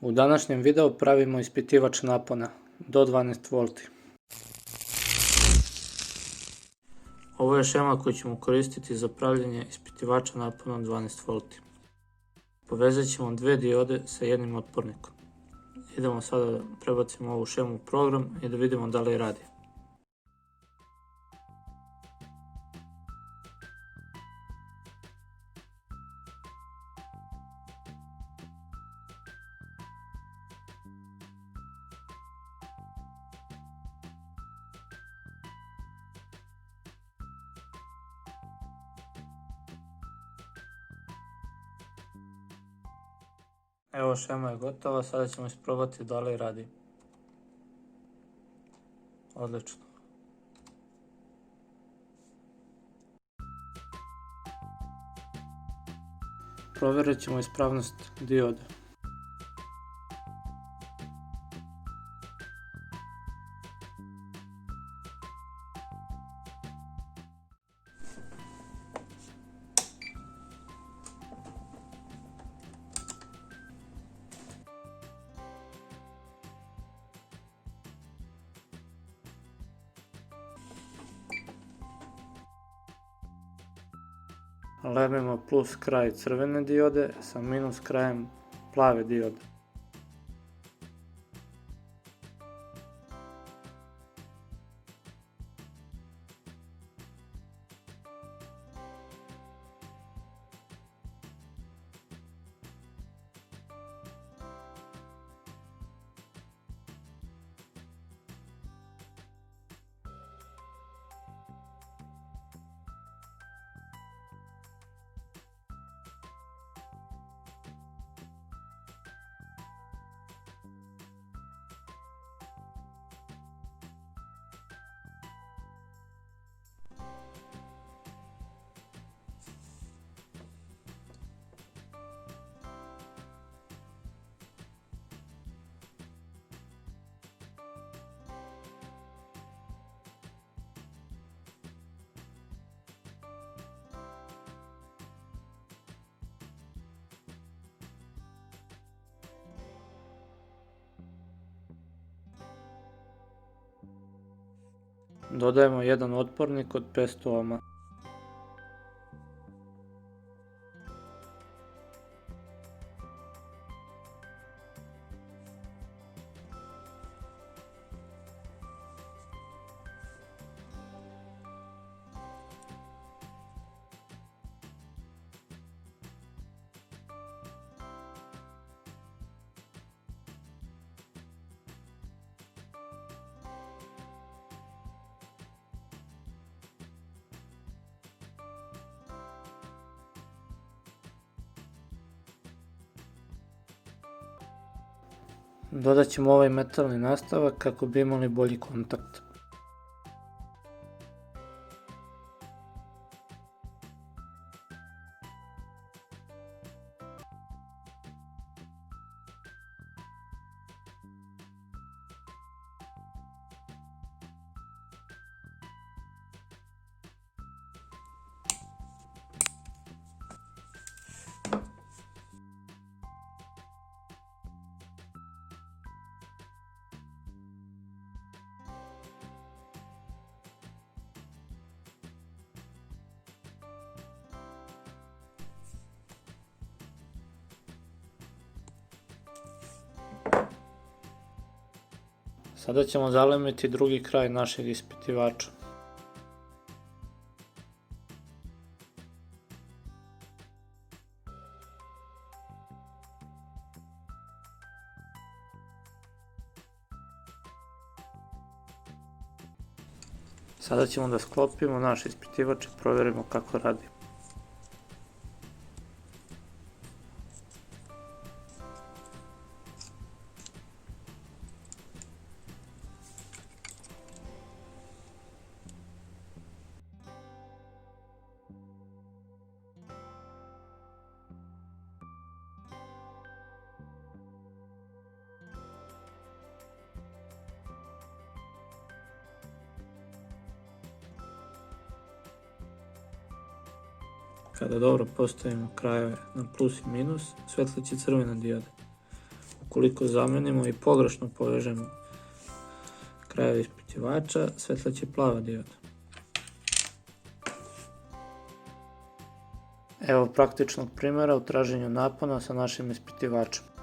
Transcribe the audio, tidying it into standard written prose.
U današnjem videu pravimo ispitivač napona do 12V. Ovo je šema koju ćemo koristiti za pravljenje ispitivača napona 12V. Povezat ćemo dve diode sa jednim otpornikom. Idemo sada da prebacimo ovu šemu u program i da vidimo da li radi. Evo, šema je gotova, sada ćemo isprobati da li radi. Odlično. Provjerit ćemo ispravnost dioda. Lemimo plus kraj crvene diode sa minus krajem plave diode. Dodajemo jedan otpornik od 500 ohma. Dodat ćemo ovaj metalni nastavak kako bi imali bolji kontakt. Sada ćemo zalemiti drugi kraj našeg ispitivača. Sada ćemo da sklopimo naš ispitivač i provjerimo kako radi. Kada dobro postavimo krajeve na plus i minus, svetleće crvena dijoda. Ukoliko zamenimo i pogrešno povežemo krajeve ispitivača, svetleće plava dioda. Evo praktičnog primjera u traženju napona sa našim ispitivačem.